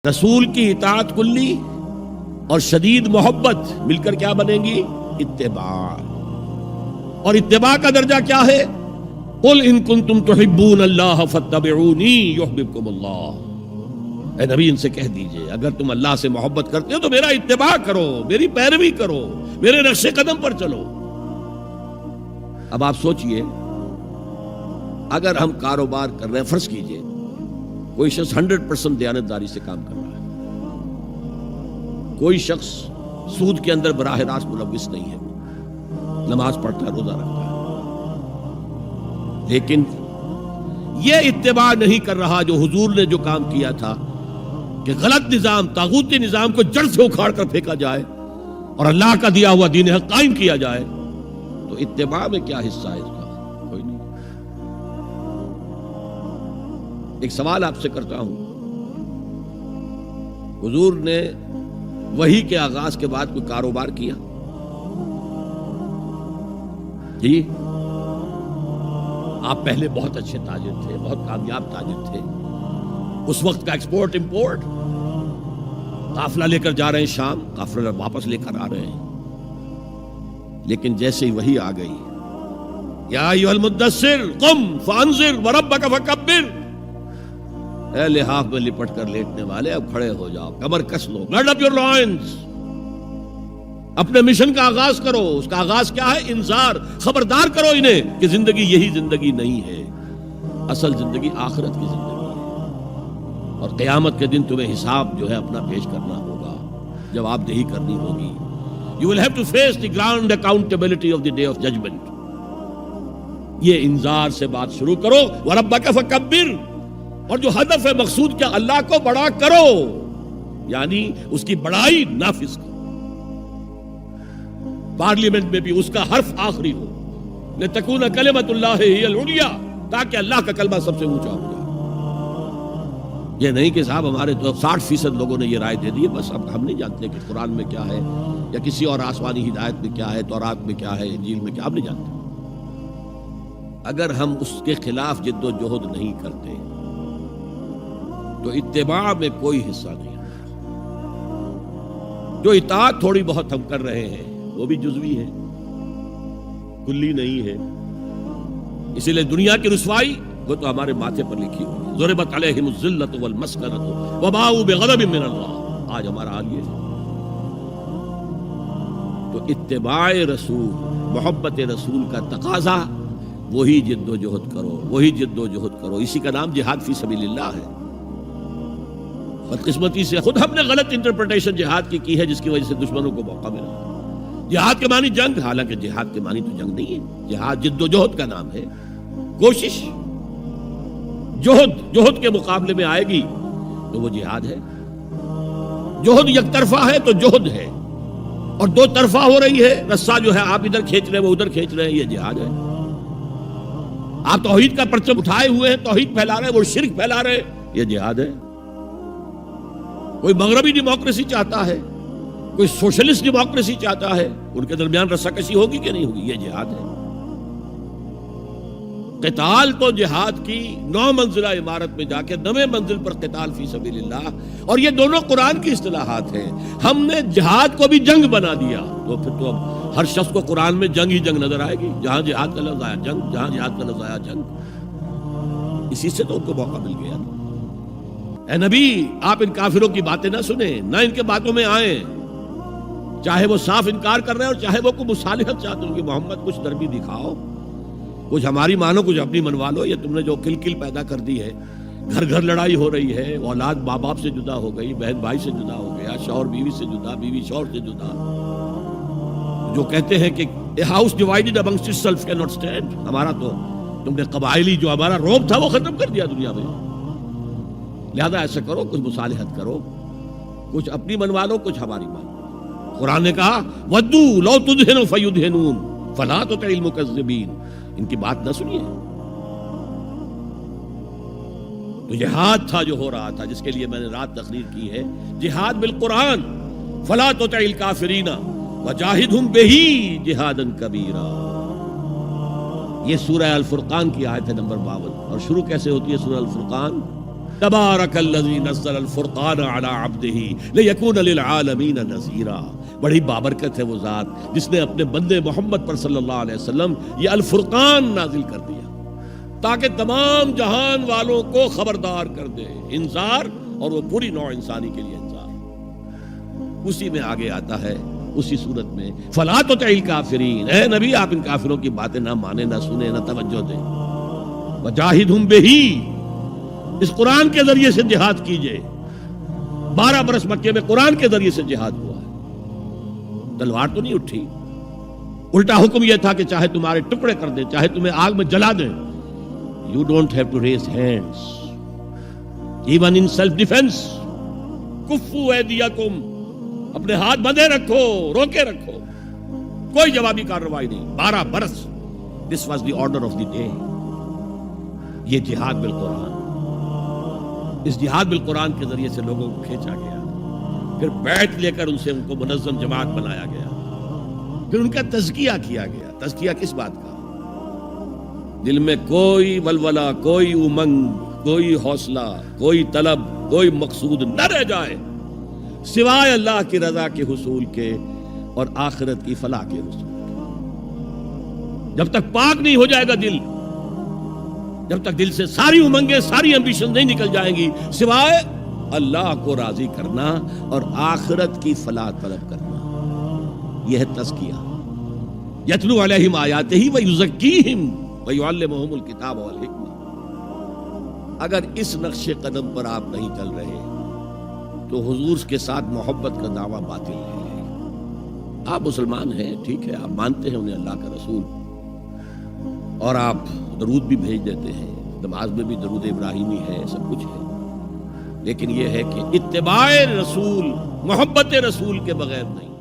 رسول کی اطاعت کلی اور شدید محبت مل کر کیا بنیں گی؟ اتباع. اور اتباع کا درجہ کیا ہے؟ قل ان کنتم تحبون اللہ فاتبعونی یحببکم اللہ. اے نبی ان سے کہہ دیجئے اگر تم اللہ سے محبت کرتے ہو تو میرا اتباع کرو، میری پیروی کرو، میرے نقش قدم پر چلو. اب آپ سوچئے اگر ہم کاروبار کر رہے ہیں، فرض کیجئے کوئی شخص 100% دیانتداری سے کام کر رہا ہے، کوئی شخص سود کے اندر براہ راست ملوث نہیں ہے، نماز پڑھتا ہے، روزہ رکھتا ہے، لیکن یہ اتباع نہیں کر رہا جو حضور نے جو کام کیا تھا کہ غلط نظام، طاغوتی نظام کو جڑ سے اکھاڑ کر پھینکا جائے اور اللہ کا دیا ہوا دین حق قائم کیا جائے، تو اتباع میں کیا حصہ ہے اس کا؟ کوئی نہیں. ایک سوال آپ سے کرتا ہوں، حضور نے وحی کے آغاز کے بعد کوئی کاروبار کیا؟ جی، آپ پہلے بہت اچھے تاجر تھے، بہت کامیاب تاجر تھے، اس وقت کا ایکسپورٹ امپورٹ، قافلہ لے کر جا رہے ہیں شام، قافلہ واپس لے کر آ رہے ہیں، لیکن جیسے ہی وحی آ گئی، یا ایھا المدثر قم فانذر وربک فکبر، اے لحاف میں لپٹ کر لیٹنے والے اب کھڑے ہو جاؤ، کمر کس لو، گارڈ اپ یور لائنز، اپنے مشن کا آغاز کرو. اس کا آغاز کیا ہے؟ انذار، خبردار کرو انہیں کہ زندگی یہی زندگی نہیں ہے، اصل زندگی آخرت کی زندگی ہے، اور قیامت کے دن تمہیں حساب جو ہے اپنا پیش کرنا ہوگا، جواب دہی کرنی ہوگی. You will have to face the grand accountability of the day of judgment. یہ انذار سے بات شروع کرو. وَرَبَّكَ فَكَبِّرْ، اور جو ہدف ہے مقصود کیا؟ اللہ کو بڑا کرو، یعنی اس کی بڑائی نافذ کرو. پارلیمنٹ میں بھی اس کا حرف آخری ہو، لِتَكُونَ كَلِمَةُ اللَّهِ هِيَ الْعُلْيَا، تاکہ اللہ کا کلمہ سب سے اونچا ہو جائے. یہ نہیں کہ صاحب ہمارے تو 60% لوگوں نے یہ رائے دے دی، بس اب ہم نہیں جانتے کہ قرآن میں کیا ہے یا کسی اور آسمانی ہدایت میں کیا ہے، تورات میں کیا ہے، انجیل میں کیا، ہم نہیں جانتے. اگر ہم اس کے خلاف جد و جہد نہیں کرتے تو اتباع میں کوئی حصہ نہیں. جو اطاعت تھوڑی بہت ہم کر رہے ہیں وہ بھی جزوی ہے، کلی نہیں ہے. اسی لیے دنیا کی رسوائی وہ تو ہمارے ماتھے پر لکھی ہوئی ہے، ضربت علیہم الذلۃ والمسکنۃ وباؤوا بغضب من اللہ. آج ہمارا حال یہ ہے. تو اتباع رسول، محبت رسول کا تقاضا وہی جد و جہد کرو، وہی جد و جہد کرو. اسی کا نام جہاد فی سبیل اللہ ہے. بدقسمتی سے خود ہم نے غلط انٹرپریٹیشن جہاد کی ہے، جس کی وجہ سے دشمنوں کو موقع ملا. جہاد کے معنی جنگ، حالانکہ جہاد کے معنی تو جنگ نہیں ہے. جہاد جد و جہد کا نام ہے، کوشش. جہد کے مقابلے میں آئے گی تو وہ جہاد ہے. جہد یک طرفہ ہے تو جہد ہے، اور دو طرفہ ہو رہی ہے، رسہ جو ہے آپ ادھر کھینچ رہے ہیں وہ ادھر کھینچ رہے ہیں، یہ جہاد ہے. آپ توحید کا پرچم اٹھائے ہوئے ہیں، توحید پھیلا رہے ہیں، وہ شرک پھیلا رہے ہیں، یہ جہاد ہے. کوئی مغربی ڈیموکریسی چاہتا ہے، کوئی سوشلسٹ ڈیموکریسی چاہتا ہے، ان کے درمیان رسہ کشی ہوگی کہ نہیں ہوگی؟ یہ جہاد ہے. قتال تو جہاد کی 9 منزلہ عمارت میں جا کے 9ویں منزل پر قتال فی سبیل اللہ، اور یہ دونوں قرآن کی اصطلاحات ہیں. ہم نے جہاد کو بھی جنگ بنا دیا، تو پھر تو اب ہر شخص کو قرآن میں جنگ ہی جنگ نظر آئے گی. جہاں جہاد کا لفظ آیا جنگ، جہاں جہاد کا لفظ آیا جنگ. اسی سے تو ان کو موقع مل گیا. اے نبی، آپ ان کافروں کی باتیں نہ سنیں، نہ ان کے باتوں میں آئیں، چاہے وہ صاف انکار کر رہے ہیں اور چاہے وہ کوئی مصالحت چاہتے ہیں کہ محمد کچھ نرمی دکھاؤ، کچھ ہماری مانو، کچھ اپنی منوا لو. یہ تم نے جو کل پیدا کر دی ہے، گھر گھر لڑائی ہو رہی ہے، اولاد ماں باپ سے جدا ہو گئی، بہن بھائی سے جدا ہو گیا، شوہر بیوی سے جدا، بیوی شوہر سے جدا. جو کہتے ہیں کہ a house divided amongst itself cannot stand. ہمارا تو تم نے قبائلی جو ہمارا روب تھا وہ ختم کر دیا دنیا میں. لہذا ایسا کرو، کچھ مصالحت کرو، کچھ اپنی منوا لو، کچھ ہماری مانو. قرآن نے کہا وَدُّوا لَوْ تُدْهِنُ فَيُدْهِنُونَ فَلَا تُطِعِ الْمُكَذِّبِينَ. ان کی بات نہ سنیے. تو جہاد تھا جو ہو رہا تھا، جس کے لیے میں نے رات تقریر کی ہے، جہاد بالقرآن. فَلَا تُطِعِ الْكَافِرِينَ وَجَاهِدْهُمْ بِهِ جِهَادًا كَبِيرًا. یہ سورہ الفرقان کی آیت ہے نمبر 52. اور شروع کیسے ہوتی ہے سورہ الفرقان؟ تبارک الذی نزل الفرقان علی عبدہ لیکون للعالمین نذیرا. بڑی بابرکت ہے وہ ذات جس نے اپنے بندے محمد پر صلی اللہ علیہ وسلم یہ الفرقان نازل کر دیا تاکہ تمام جہان والوں کو خبردار کر دے. انذار، اور وہ پوری نوع انسانی کے لیے انذار. اسی میں آگے آتا ہے اسی صورت میں فلا تطع الکافرین، اے نبی آپ ان کافروں کی باتیں نہ مانیں، نہ سنیں، نہ توجہ دیں. وجاہدہم بہ، اس قرآن کے ذریعے سے جہاد کیجئے. 12 برس مکے میں قرآن کے ذریعے سے جہاد ہوا ہے. تلوار تو نہیں اٹھی، الٹا حکم یہ تھا کہ چاہے تمہارے ٹکڑے کر دیں، چاہے تمہیں آگ میں جلا دیں. You don't have to raise hands even in self defense. کفو ایدیکم، اپنے ہاتھ بندھے رکھو، روکے رکھو، کوئی جوابی کارروائی نہیں. 12 برس. This was the order of the day. یہ جہاد بالقرآن، اس جہاد بالقرآن کے ذریعے سے لوگوں کو کھینچا گیا. پھر بیعت لے کر ان کو منظم جماعت بنایا گیا. پھر ان کا تزکیہ کیا گیا. تزکیہ کس بات کا؟ دل میں کوئی ولولہ، کوئی امنگ، کوئی حوصلہ، کوئی طلب، کوئی مقصود نہ رہ جائے سوائے اللہ کی رضا کے حصول کے اور آخرت کی فلاح کے حصول کے. جب تک پاک نہیں ہو جائے گا دل، جب تک دل سے ساری امنگیں، ساری ایمبیشن نہیں نکل جائیں گی سوائے اللہ کو راضی کرنا اور آخرت کی فلاح طلب کرنا. یہ ہے تزکیہ. یتلو علیہم آیاتہ ویزکیہم ویعلمہم الکتاب والحکمہ. اگر اس نقش قدم پر آپ نہیں چل رہے تو حضور کے ساتھ محبت کا دعویٰ باطل ہے. آپ مسلمان ہیں، ٹھیک ہے، آپ مانتے ہیں انہیں اللہ کا رسول، اور آپ درود بھی بھیج دیتے ہیں، نماز میں بھی درود ابراہیمی ہے، سب کچھ ہے. لیکن یہ ہے کہ اتباع رسول، محبت رسول کے بغیر نہیں.